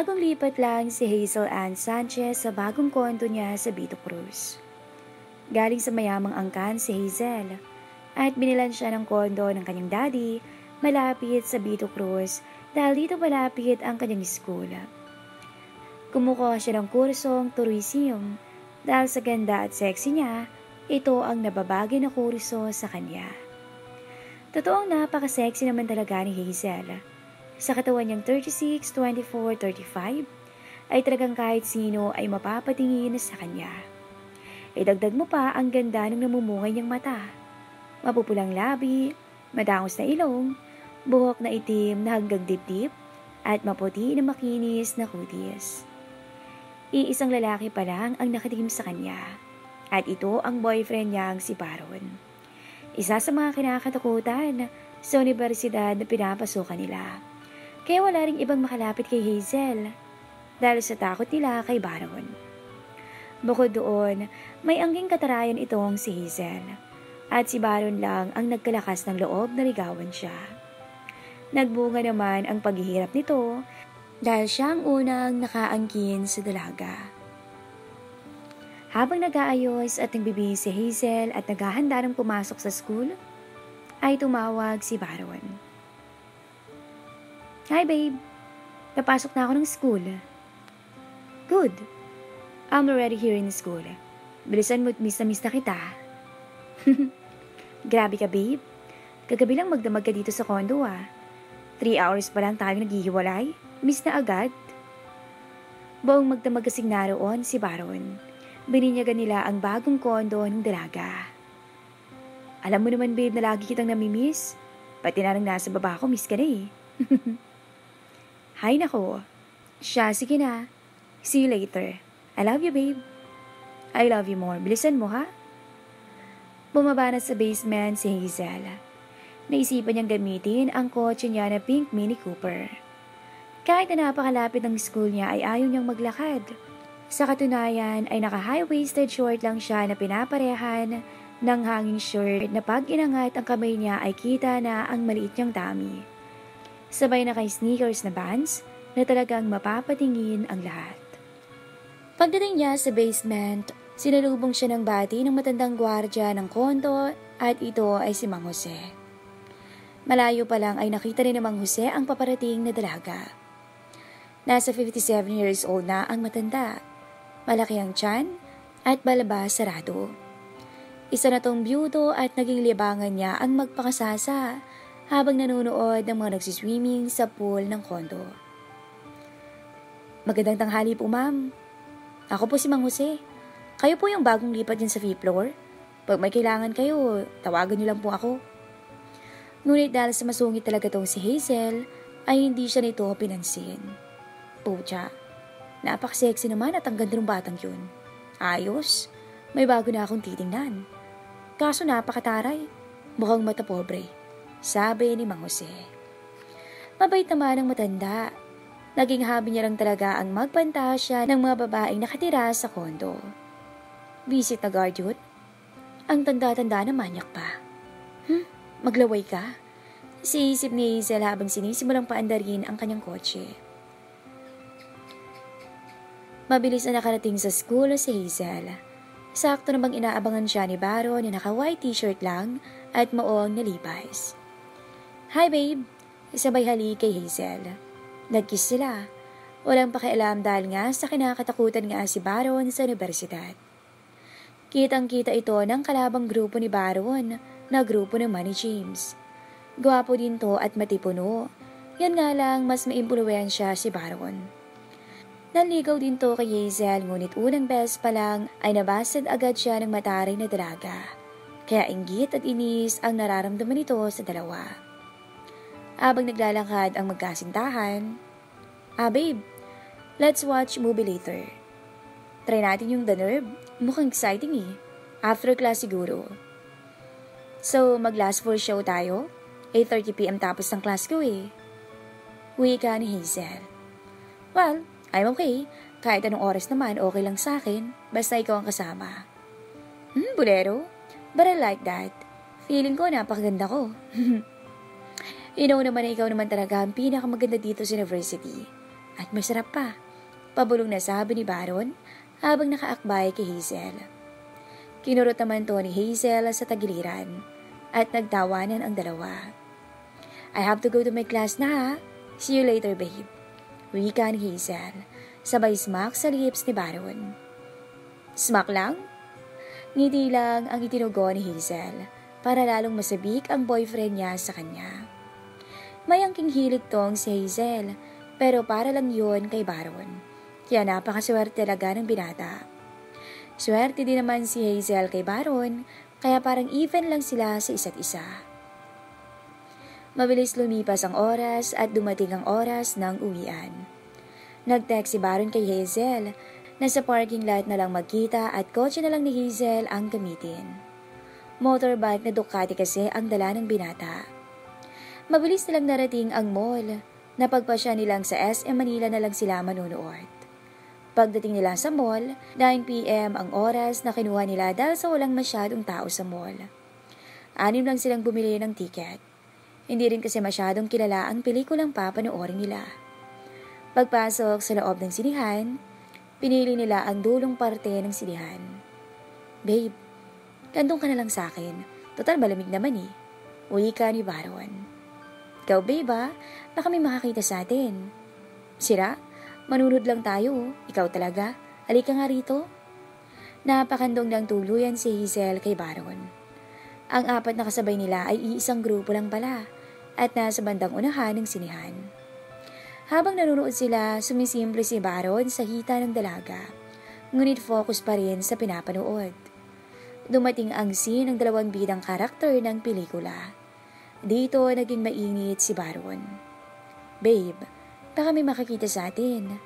Bagong lipat lang si Hazel Ann Sanchez sa bagong kondo niya sa Vito Cruz. Galing sa mayamang angkan si Hazel at binilan siya ng kondo ng kanyang daddy malapit sa Vito Cruz dahil dito malapit ang kanyang school. Kumukuha siya ng kursong tourism dahil sa ganda at sexy niya, ito ang nababagay na kurso sa kanya. Totoong napaka-sexy naman talaga ni Hazel. Sa katawan niyang 36, 24, 35, ay talagang kahit sino ay mapapatingin sa kanya. Idagdag mo pa ang ganda ng namumungay niyang mata. Mapupulang labi, madangos na ilong, buhok na itim na hanggang dibdib, at maputi na makinis na kutis. Iisang lalaki pa lang ang nakatingin sa kanya, at ito ang boyfriend niyang si Baron. Isa sa mga kinakatakutan sa universidad na pinapasukan nila. Kaya wala ring ibang makalapit kay Hazel dahil sa takot nila kay Baron. Bukod doon, may angging katarayan itong si Hazel at si Baron lang ang nagkalakas ng loob na ligawan siya. Nagbunga naman ang paghihirap nito dahil siya ang unang nakaangkin sa dalaga. Habang nag-aayos at nagbibihis si Hazel at naghahanda ng pumasok sa school, ay tumawag si Baron. Hi babe, napasok na ako ng school. Good, I'm already here in school. Bilisan mo at miss na kita. Grabe ka babe, kagabi lang magdamag ka dito sa condo 3 hours pa lang tayo naghihiwalay, miss na agad. Buong magdamag kasing naroon si Baron. Bininyagan nila ang bagong kondo ng dalaga. Alam mo naman babe na lagi kitang namimiss. Pati na lang nasa baba ko, miss ka na eh. Hay nako. Siya, sige na. See you later. I love you babe. I love you more. Bilisan mo ha. Bumaba na sa basement si Hazel. Naisipan niyang gamitin ang kotse niya na pink Mini Cooper. Kahit na napakalapit ng school niya ay ayaw niyang maglakad. Sa katunayan ay naka-high-waisted short lang siya na pinaparehan ng hanging shirt na pag inangat ang kamay niya ay kita na ang maliit niyang tummy. Sabay na kay sneakers na bands na talagang mapapatingin ang lahat. Pagdating niya sa basement, sinalubong siya ng bati ng matandang gwardya ng kondo at ito ay si Mang Jose. Malayo pa lang ay nakita rin ng Mang Jose ang paparating na dalaga. Nasa 57 years old na ang matanda. Malaki ang tiyan at balabas sarado. Isa na tong byudo at naging libangan niya ang magpakasasa habang nanonood ng mga nagsiswimming sa pool ng kondo. Magandang tanghali po ma'am. Ako po si Mang Jose. Kayo po yung bagong lipat dyan sa 5th floor. Pag may kailangan kayo, tawagan niyo lang po ako. Ngunit dahil sa masungit talaga tong si Hazel, ay hindi siya nito pinansin. Pucha, napaka-sexy naman at ang ganda ng batang yun. Ayos, may bago na akong titingnan. Kaso napakataray, mukhang mata pobre, sabi ni Mang Jose. Mabait naman ang matanda. Naging hobby niya lang talaga ang magpantasya ng mga babaeng nakatira sa kondo. Visit na guard yun? Ang tanda-tanda na manyak pa. Maglaway ka? Siisip ni Hazel habang sinisimulang paandarin ang kanyang kotse. Mabilis na nakarating sa school si Hazel. Sakto namang inaabangan siya ni Baron na naka-white t-shirt lang at maong na Levi's. Hi babe! Sabay halik kay Hazel. Nag-kiss sila. Walang pakialam dahil nga sa kinakatakutan nga si Baron sa universidad. Kitang-kita ito ng kalabang grupo ni Baron na grupo naman ni James. Gwapo din to at matipuno. Yan nga lang mas maimpluwensya si Baron. Naligaw din to kay Hazel ngunit unang beses pa lang ay nabasad agad siya ng mataray na dalaga. Kaya inggit at inis ang nararamdaman nito sa dalawa. Habang naglalakad ang magkasintahan, babe, let's watch movie later. Try natin yung The Nerve. Mukhang exciting eh. After class siguro. So, mag-last full show tayo? 8:30 PM tapos ng class ko eh. Wika ni Hazel. Well, I'm okay. Kahit anong oras naman, okay lang sa akin. Basta ikaw ang kasama. Bolero? But I like that. Feeling ko napakaganda ko. You know naman na ikaw naman talaga ang pinakamaganda dito sa university. At masarap pa. Pabulong na sabi ni Baron habang nakaakbay kay Hazel. Kinurot naman to ni Hazel sa tagiliran at nagtawanan ang dalawa. I have to go to my class na ha. See you later, babe. Wika ni Hazel, sabay smack sa lips ni Baron. Smack lang? Ngiti lang ang itinugo ni Hazel para lalong masabik ang boyfriend niya sa kanya. May angking hilig tong si Hazel pero para lang yun kay Baron. Kaya napakaswerte talaga ng binata. Swerte din naman si Hazel kay Baron kaya parang even lang sila sa isa't isa. Mabilis lumipas ang oras at dumating ang oras ng uwian. Nag-text si Baron kay Hazel na sa parking lot na lang magkita at kotse na lang ni Hazel ang gamitin. Motorbike na Ducati kasi ang dala ng binata. Mabilis nilang narating ang mall. Napagpasya nilang sa SM Manila na lang sila manunood. Pagdating nila sa mall, 9 PM ang oras na kinuha nila dahil sa walang masyadong tao sa mall. 6 lang silang bumili ng tiket. Hindi rin kasi masyadong kilala ang pelikulang papanoorin nila. Pagpasok sa loob ng sinihan, pinili nila ang dulong parte ng sinihan. Babe, kandong ka na lang sa akin. Total malamig naman eh. Uwi ka ni Baron. Ikaw babe ba? Baka may makakita sa atin. Sira? Manunod lang tayo. Ikaw talaga. Halika nga rito. Napakandong ng tuluyan si Hazel kay Baron. Ang 4 na kasabay nila ay iisang grupo lang pala at nasa bandang unahan ng sinihan. Habang nanonood sila, sumisimple si Baron sa hita ng dalaga. Ngunit focus pa rin sa pinapanood. Dumating ang scene ng 2 bidang karakter ng pelikula. Dito naging mainit si Baron. Babe, baka may makakita sa atin.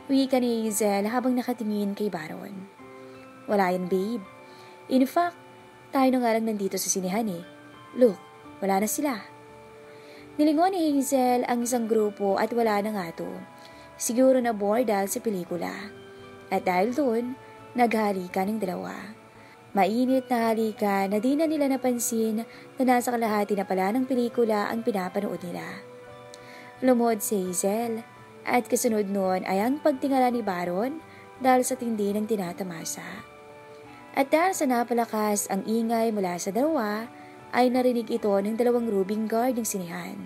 Wika ni Hazel habang nakatingin kay Baron. Wala yan babe. In fact, tayo na nga lang nandito sa sinihan eh. Look, wala na sila. Nilingon ni Hazel ang isang grupo at wala na nga to. Siguro na bored dahil sa pelikula. At dahil doon, naghalikan ng dalawa. Mainit na halikan na di na nila napansin na nasa kalahati na pala ng pelikula ang pinapanood nila. Lumuhod si Hazel at kasunod noon ay ang pagtingala ni Baron dahil sa tindi ng tinatamasa. At dahil sa napalakas ang ingay mula sa dalawa, ay narinig ito ng 2 rubing guard ng sinihan.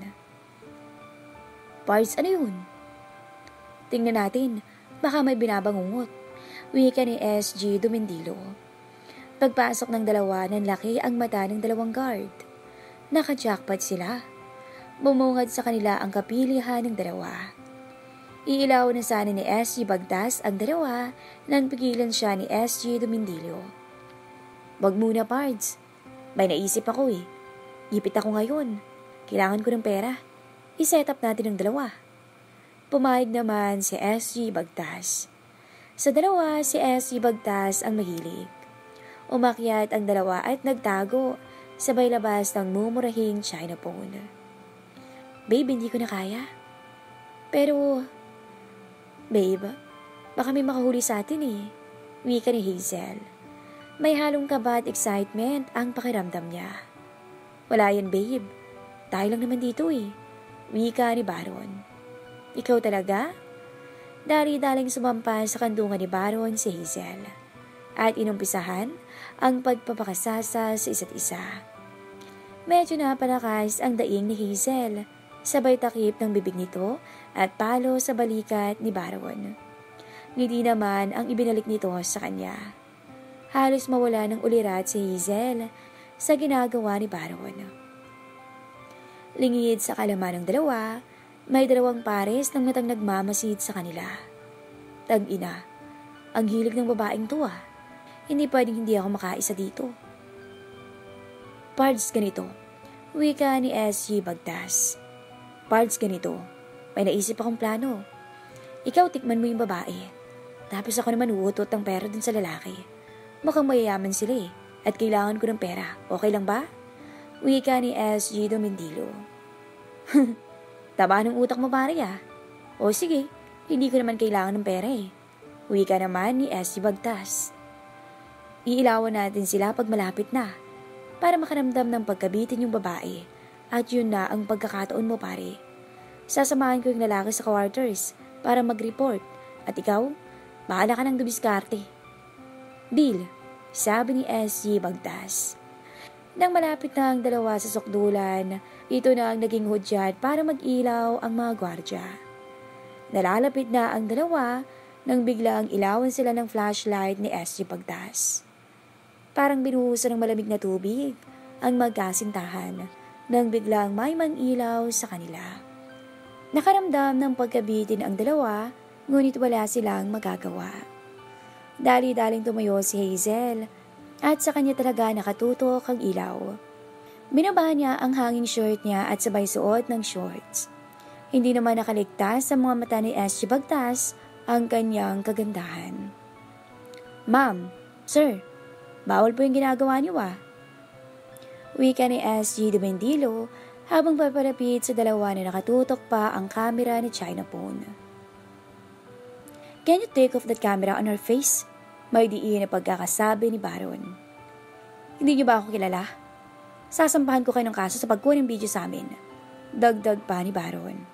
Pards, ano yun? Tingnan natin, baka may binabangungot. Wika ni SG Dumindilo. Pagpasok ng dalawa, nanlaki ang mata ng 2 guard. Naka-jackpot sila. Bumungad sa kanila ang kapilihan ng dalawa. Iilaw na sana ni SG Bagtas ang dalawa nang pigilan siya ni SG Dumindilo. Wag muna, Pards. May naisip ako eh. Ipit ako ngayon. Kailangan ko ng pera. I-set up natin ang dalawa. Pumayag naman si SG Bagtas. Sa dalawa, si SG Bagtas ang mahilig. Umakyat ang dalawa at nagtago, sabay labas ng mumurahing China phone. Babe, hindi ko na kaya. Pero, babe, baka may makahuli sa atin eh. Wika ni Hazel. May halong kaba at excitement ang pakiramdam niya. Wala yan, babe. Tayo lang naman dito eh. Wika ni Baron. Ikaw talaga? Dari-daling sumampas sa kandungan ni Baron si Hazel. At inumpisahan ang pagpapakasasa sa isa't isa. Medyo napalakas ang daing ni Hazel, sabay takip ng bibig nito at palo sa balikat ni Baron. Ngiti naman ang ibinalik nito sa kanya. Halos mawala ng ulirat si Hazel sa ginagawa ni Baron. Lingid sa kalaman ng dalawa, may 2 pares ng matang nagmamasid sa kanila. Tag-ina, ang hilig ng babaeng to ah. Hindi pwedeng hindi ako makaisa dito. Pards, ganito. Wika ni SG Bagtas. Pards, ganito. May naisip akong plano. Ikaw tikman mo yung babae. Tapos ako naman uutot ng pera dun sa lalaki. Mukhang mayayaman sila eh. At kailangan ko ng pera. Okay lang ba? Wika ni SG Dumindilo. Taba ng utak mo pare ah. O sige, hindi ko naman kailangan ng pera eh. Wika naman ni SG Bagtas. Iilawan natin sila pag malapit na para makaramdam ng pagkabitin yung babae at yun na ang pagkakataon mo pare. Sasamahan ko yung lalaki sa quarters para mag-report. At ikaw, bahala ka ng dumiskarte. Deal, sabi ni SG Bagtas. Nang malapit na ang dalawa sa sukdulan, ito na ang naging hudyat para mag-ilaw ang mga gwardya. Nalalapit na ang dalawa nang biglang ilawan sila ng flashlight ni SG Bagtas. Parang binuhusan ng malamig na tubig ang magkasintahan nang biglang may mang-ilaw sa kanila. Nakaramdam ng pagkabitin ang dalawa, ngunit wala silang magagawa. Dali-daling tumayo si Hazel at sa kanya talaga nakatutok ang ilaw. Binaba niya ang hanging shirt niya at sabay suot ng shorts. Hindi naman nakaligtas sa mga mata ni SG Bagtas ang kanyang kagandahan. Ma'am, sir, bawal po yung ginagawa niyo Wika ni SG Dumendilo habang papalapit sa dalawa na nakatutok pa ang kamera ni Chinapone. Can you take off that camera on her face? May diin na pagkakasabi ni Baron. Hindi niyo ba ako kilala? Sasampahan ko kayo ng kaso sa pagkuha ng video sa amin. Dagdag pa ni Baron.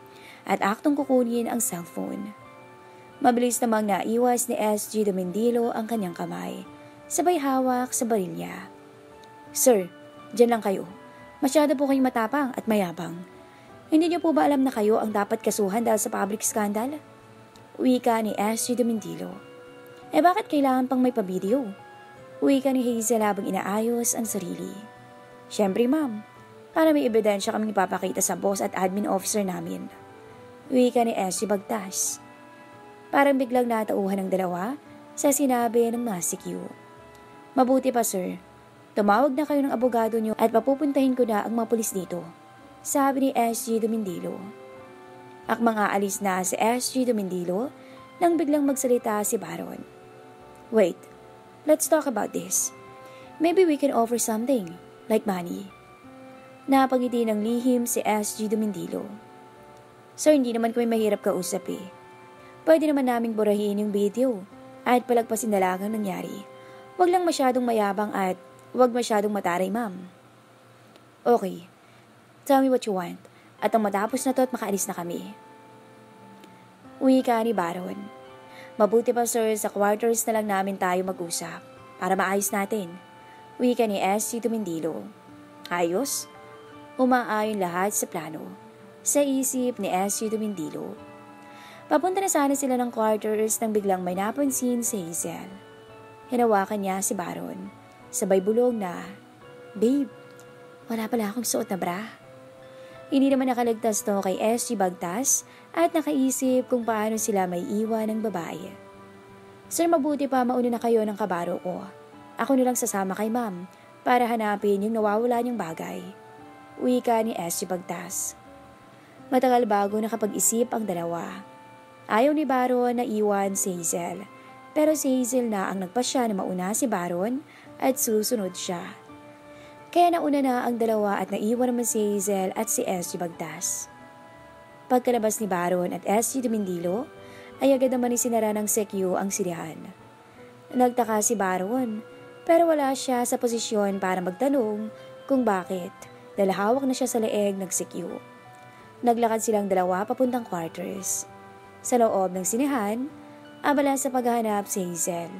At aktong kukunin ang cellphone. Mabilis namang naiwas ni SG Dumendilo ang kanyang kamay. Sabay hawak sa barilya. Sir, diyan lang kayo. Masyado po kayong matapang at mayabang. Hindi niyo po ba alam na kayo ang dapat kasuhan dahil sa public scandal? Wika ni SG Dumendilo. Bakit kailangan pang may pa-video? Wika ni Hazel habang inaayos ang sarili. Siyempre ma'am, para may ebidensya kaming ipapakita sa boss at admin officer namin. Wika ni SG Bagtas. Parang biglang natauhan ng dalawa sa sinabi ng mga CQ. Mabuti pa sir, tumawag na kayo ng abogado nyo at papupuntahin ko na ang mga pulis dito. Sabi ni SG Dumendilo. Akmang aalis na si SG Dumendilo nang biglang magsalita si Baron. Wait, let's talk about this. Maybe we can offer something, like money. Napangiti ng lihim si SG Dumendilo. Sir, hindi naman kami mahirap kausap Pwede naman naming burahin yung video at palagpasin na lang ang nangyari. Huwag lang masyadong mayabang at huwag masyadong mataray, ma'am. Okay, tell me what you want at ang matapos na to at makaalis na kami. Wika ni Baron. Mabuti pa sir, sa quarters na lang namin tayo mag-usap para maayos natin. Wika ni SG Dumendilo. Ayos? Umaayon lahat sa plano. Sa isip ni SG Dumendilo. Papunta na sana sila ng quarters nang biglang may napansin si Hazel. Hinawakan niya si Baron. Sabay bulong na, Babe, wala pala akong suot na bra. Hindi naman nakaligtas to kay SG Bagtas at nakaisip kung paano sila may iwan ng babae. Sir, mabuti pa mauna na kayo ng kabaro ko. Ako nilang sasama kay ma'am para hanapin yung nawawala niyang bagay. Wika ni SG Bagtas. Matagal bago nakapag-isip ang dalawa. Ayaw ni Baron na iwan si Hazel. Pero si Hazel na ang nagpasya na mauna si Baron at susunod siya. Kaya nauna na ang dalawa at naiwan naman si Hazel at si SG Bagtas. Pagkalabas ni Baron at SG Dumendilo, ay agad naman isinara ng CQ ang silihan. Nagtaka si Baron, pero wala siya sa posisyon para magtanong kung bakit dahil hawak na siya sa leeg ng CQ. Naglakad silang dalawa papuntang quarters. Sa loob ng sinihan, abala sa paghahanap si Hazel.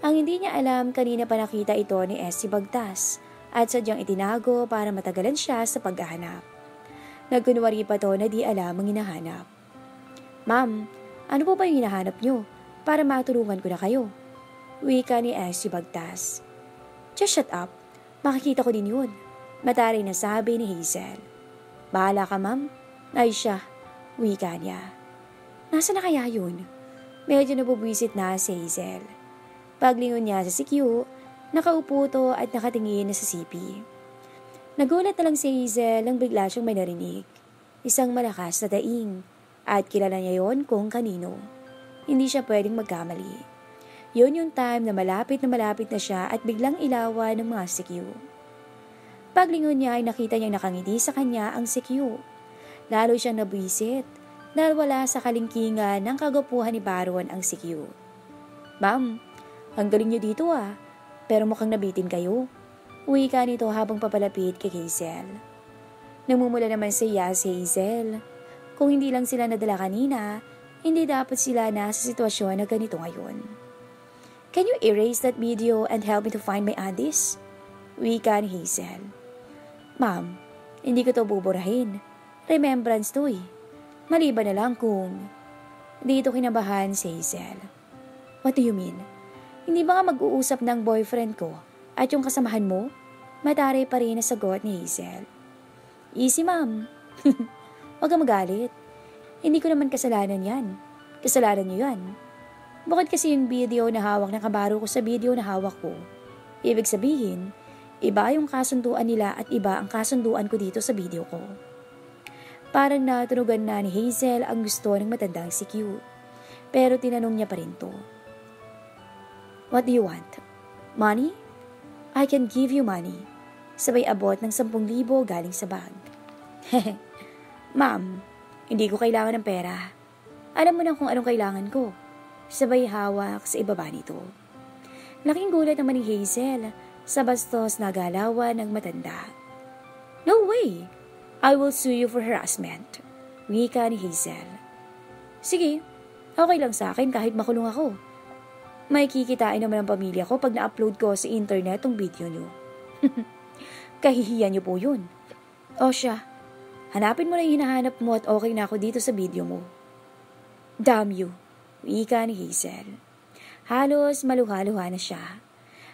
Ang hindi niya alam, kanina pa nakita ito ni SG Bagtas at sadyang itinago para matagalan siya sa paghahanap. Nagkunwari pa to na di alam ang hinahanap. Ma'am, ano po ba yung hinahanap nyo? Para matulungan ko na kayo. Wika ni SG Bagtas. Just shut up. Makikita ko din yun. Mataray na sabi ni Hazel. Bahala ka ma'am. Ay siya. Wika niya. Nasaan na kaya yun? Medyo nabubwisit na si Hazel. Paglingon niya sa CQ, nakaupo to at nakatingin na sa CP. Nagulat na lang si Hazel nang bigla siyang may narinig. Isang malakas na daing at kilala niya yon kung kanino. Hindi siya pwedeng magkamali. Yon yung time na malapit na siya at biglang ilawan ng mga CQ. Paglingon niya ay nakita niyang nakangiti sa kanya ang CQ. Lalo siyang nabwisit dahil wala sa kalingkingan ng kagwapuhan ni Baron ang CQ. Ma'am, ang galing niyo dito pero mukhang nabitin kayo. Wika nito habang papalapit kay Hazel. Namumula naman siya si Hazel. Kung hindi lang sila nadala kanina, Hindi dapat sila nasa sitwasyon na ganito ngayon. Can you erase that video and help me to find my undies? Wika ni Hazel. Ma'am, hindi ko to buburahin. Remembrance to eh. Maliban na lang kung... Dito kinabahan si Hazel. What do you mean? Hindi ba nga mag-uusap ng boyfriend ko at yung kasamahan mo? Matari pa rin na sagot ni Hazel. Easy ma'am. Huwag kang magalit. Hindi ko naman kasalanan yan. Kasalanan niyo yan. Bukod kasi yung video na hawak ng kabaro ko sa video na hawak ko. Ibig sabihin, iba yung kasunduan nila at iba ang kasunduan ko dito sa video ko. Parang natunugan na ni Hazel ang gusto ng matandang si Q. Pero tinanong niya pa rin to. What do you want? Money? I can give you money. Sabay abot ng 10,000 galing sa bag. Ma'am, hindi ko kailangan ng pera. Alam mo na kung anong kailangan ko. Sabay hawak sa ibaba nito. Laking gulat naman ni Hazel sa bastos na galawan ng matanda. No way! I will sue you for harassment. Wika ni Hazel. Sige, okay lang sa akin kahit makulong ako. May kikitain naman ang pamilya ko pag na-upload ko sa internet ang video nyo. Kahihiyan nyo po yun. O siya, hanapin mo na yung hinahanap mo at okay na ako dito sa video mo. Damn you. Wika ni Hazel. Halos maluha-luha na siya.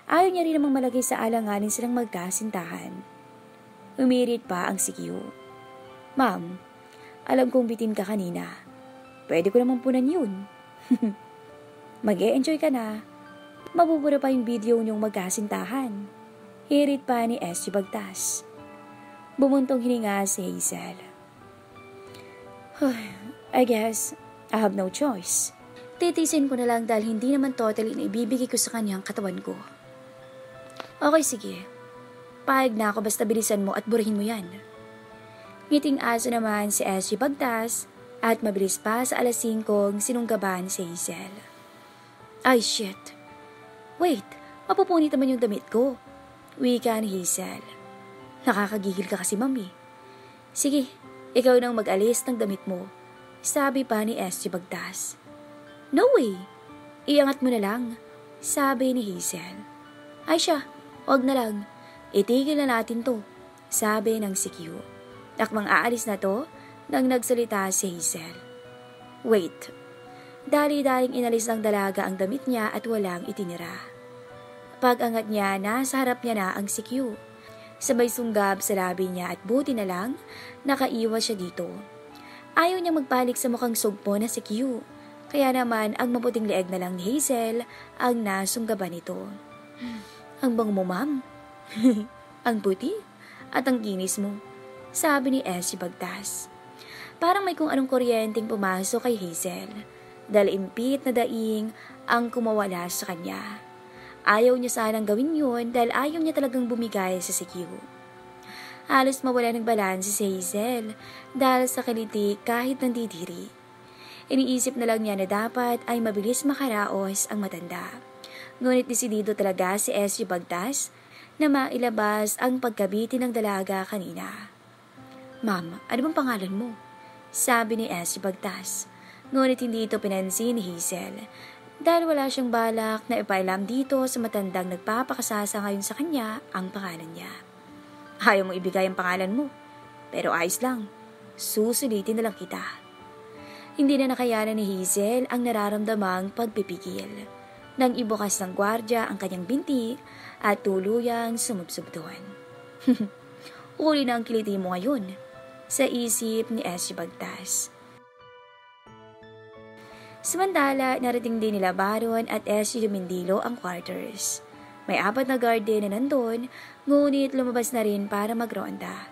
Ayaw niya rin namang malagay sa alanganin silang magkasintahan. Umirit pa ang si Q. Ma'am, alam kong bitin ka kanina. Pwede ko namang punan yun. Mag-e-enjoy ka na. Mabubura pa yung video niyong magkasintahan. Hirit pa ni SG Bagtas. Bumuntong hininga si Hazel. I guess I have no choice. Titisin ko na lang dahil hindi naman totally na ibibigay ko sa kanya ang katawan ko. Okay, sige. Pahig na ako basta bilisan mo at burahin mo yan. Ngiting aso naman si SG Bagtas at mabilis pa sa alas 5 sinunggaban si Hazel. Ay, shit. Wait, mapupunit naman yung damit ko. Wika ni Hazel. Nakakagigil ka kasi, mami. Sige, ikaw nang mag-alis ng damit mo. Sabi pa ni SG Bagtas. No way! Iangat mo na lang, sabi ni Hazel. Ay siya, wag na lang. Itigil na natin to, sabi ng si Q. Akmang aalis na to nang nagsalita si Hazel. Wait. Dali-daling inalis ng dalaga ang damit niya at walang itinira. Pag-angat niya, nasa harap niya na ang si Q. Sabay sunggab sa labi niya at buti na lang, nakaiwas siya dito. Ayaw niya magpalik sa mukhang sugpo na si Q. Kaya naman, ang maputing leeg na lang ni Hazel ang nasunggaban nito. Ang bango mo, ma'am. Ang puti at ang kinis mo, sabi ni SG Bagtas. Parang may kung anong kuryenteng pumasok kay Hazel. Dahil impit na daing ang kumawala sa kanya. Ayaw niya sanang gawin yun dahil ayaw niya talagang bumigay sa CQ. Halos mawala ng balanse si Hazel dahil sa kiliti kahit nandidiri. Iniisip na lang niya na dapat ay mabilis makaraos ang matanda. Ngunit desidido talaga si SG Bagtas na mailabas ang pagkabiti ng dalaga kanina. Ma'am, ano bang pangalan mo? Sabi ni SG Bagtas. Ngunit hindi ito pinansin ni Hazel dahil wala siyang balak na ipailam dito sa matandang nagpapakasasa ngayon sa kanya ang pangalan niya. Ayaw mo ibigay ang pangalan mo, pero ayos lang, susulitin na lang kita. Hindi na nakayanan ni Hazel ang nararamdamang pagpipigil. Nang ibukas ng gwardya ang kanyang binti at tuluyang sumubsob doon. Uli na ang kiliti mo ngayon, sa isip ni SG Bagtas. Samantala, narating din nila Baron at SG Dumindilo ang quarters. May 4 na guard din na nandun, ngunit lumabas na rin para magronda.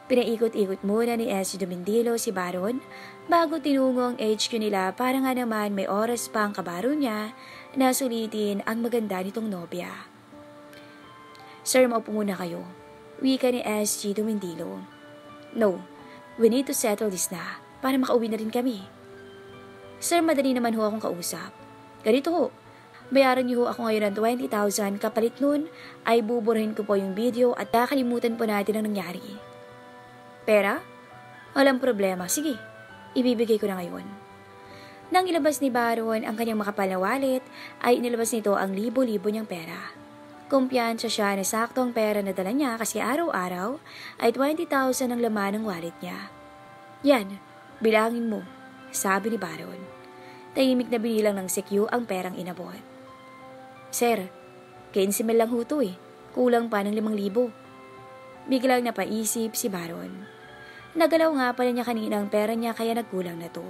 Pinaikot-ikot muna ni SG Dumindilo si Baron bago tinungo ang HQ nila para nga naman may oras pa ang kabaro niya na sulitin ang maganda nitong nobya. Sir, maupo muna kayo. Wika ni SG Dumindilo. No, we need to settle this na para makauwi na rin kami. Sir, madali naman ho akong kausap. Ganito ho, bayaran niyo ho ako ngayon ng 20,000 kapalit nun ay buburahin ko po yung video at kakalimutan po natin ang nangyari. Pera? Walang problema. Sige, ibibigay ko na ngayon. Nang ilabas ni Baron ang kanyang makapal na wallet, ay inilabas nito ang libo-libo niyang pera. Kumpiyansa siya na sakto ang pera na dala niya kasi araw-araw ay 20,000 ang laman ng wallet niya. Yan, bilangin mo, sabi ni Baron. Tahimik na binilang ng CQ ang perang inabot. Sir, 15 mil lang ho to eh. Kulang pa ng 5,000. Biglang napaisip si Baron. Nagalaw nga pala niya kanina ang pera niya kaya nagkulang na to.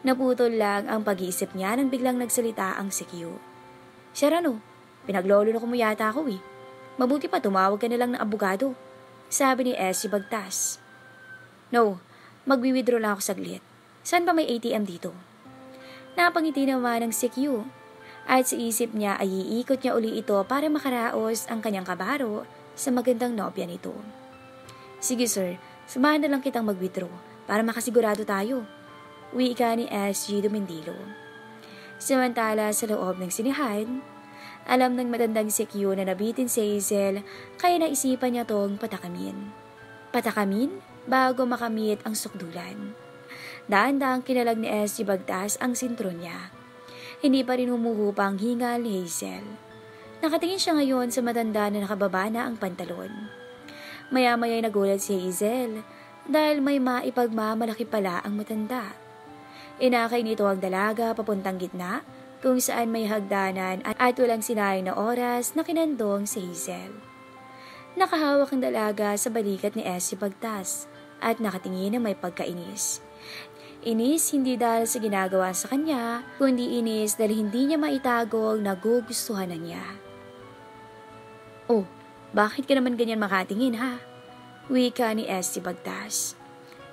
Naputol lang ang pag-iisip niya nang biglang nagsalita ang CQ. Sir ano, pinaglolo na ko mo yata ako eh. Mabuti pa tumawag ka na lang ng abogado, sabi ni SG Bagtas. No, magwi-withdraw lang ako saglit. Saan ba may ATM dito? Napangiti naman ng CQ at sa isip niya ay iikot niya uli ito para makaraos ang kanyang kabaro sa magandang nobya nito. Sige sir, samahan na lang kitang mag-withdraw para makasigurado tayo. Wika ni SG Dumindilo. Samantala sa loob ng sinihan, alam ng matandang CQ na nabitin si Hazel kaya naisipan niya tong patakamin. Patakamin bago makamit ang sukdulan. Daan-daang kinalag ni SG Bagtas ang sintron niya. Hindi pa rin humuhupa ang hingal ni Hazel. Nakatingin siya ngayon sa matanda na nakababa na ang pantalon. Maya-maya'y nagulat si Hazel dahil may maipagmamalaki pala ang matanda. Inakay nito ang dalaga papuntang gitna kung saan may hagdanan at walang sinayang na oras na kinandong si Hazel. Nakahawak ang dalaga sa balikat ni SG Bagtas at nakatingin na may pagkainis. Inis hindi dahil sa ginagawa sa kanya, kundi inis dahil hindi niya maitago ang nagugustuhan na niya. Oh, bakit ka naman ganyan makatingin ha? Wika ni SG Bagtas.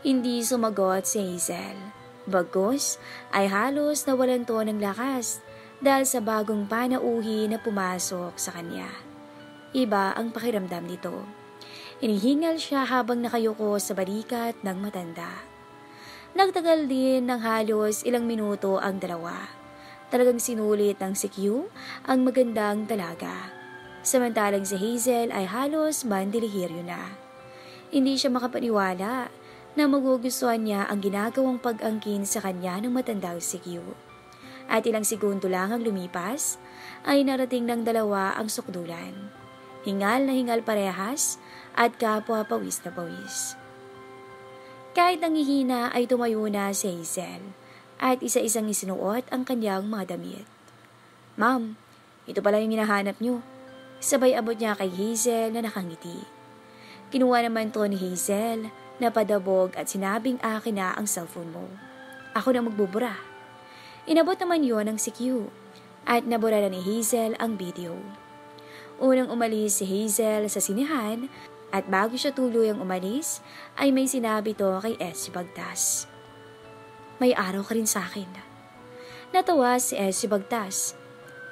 Hindi sumagot si Hazel. Bagos ay halos nawalan to ng lakas dahil sa bagong panauhi na pumasok sa kanya. Iba ang pakiramdam nito. Hinihingal siya habang nakayuko sa balikat ng matanda. Nagtagal din ng halos ilang minuto ang dalawa. Talagang sinulit ng CQ ang magandang dalaga. Samantalang si Hazel ay halos mandilihiryo na. Hindi siya makapaniwala na magugustuhan niya ang ginagawang pag-angkin sa kanya ng matandang CQ. At ilang segundo lang ang lumipas, ay narating ng dalawa ang sukdulan. Hingal na hingal parehas at kapwa pawis na pawis. Kahit nangihina ay tumayo na si Hazel at isa-isang isinuot ang kanyang mga damit. Ma'am, ito pala yung hinahanap niyo. Sabay abot niya kay Hazel na nakangiti. Kinuha naman to ni Hazel na padabog at sinabing akin na ang cellphone mo. Ako na magbubura. Inabot naman yon ng CQ at nabura na ni Hazel ang video. Unang umalis si Hazel sa sinihan at bago siya tuluyang umalis ay may sinabi to kay SG Bagtas. May araw ka rin sa akin. Natawa si SG Bagtas.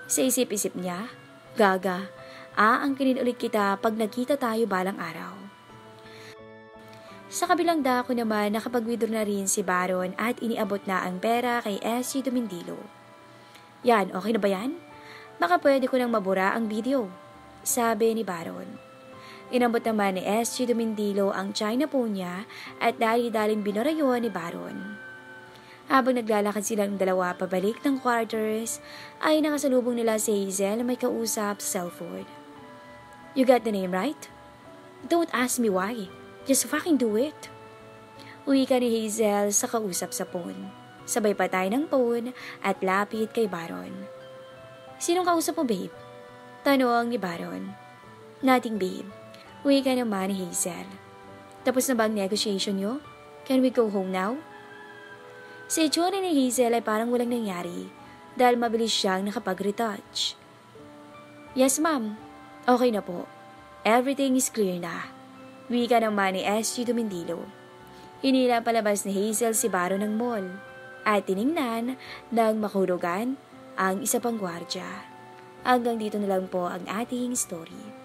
Sa isip-isip niya, gaga, aangkinin ulit kita pag nagkita tayo balang araw. Sa kabilang dako naman nakapag-withdraw na rin si Baron at iniabot na ang pera kay SG Dumindilo. Yan, okay na ba yan? Baka pwede ko nang mabura ang video, sabi ni Baron. Inabot naman ni SG Dumindilo ang China phone niya at dali-daling binura yun ni Baron. Habang naglalakad silang dalawa pabalik ng quarters, ay nakasalubong nila si Hazel na may kausap sa cellphone. You got the name right? Don't ask me why. Just fucking do it. Uwi ka ni Hazel sa kausap sa phone. Sabay patay ng phone at lapit kay Baron. Sinong kausap mo, babe? Tanong ni Baron. Nothing, babe. Uwi ka naman ni Hazel. Tapos na ba ang negotiation nyo? Can we go home now? Si itsura ni Hazel ay parang walang nangyari dahil mabilis siyang nakapag-retouch. Yes, ma'am. Okay na po. Everything is clear na. Uwi ka naman ni SG Dumindilo. Hinila palabas ni Hazel si Baron ng mall at tiningnan ng makulugan ang isa pang gwardya. Hanggang dito na lang po ang ating story.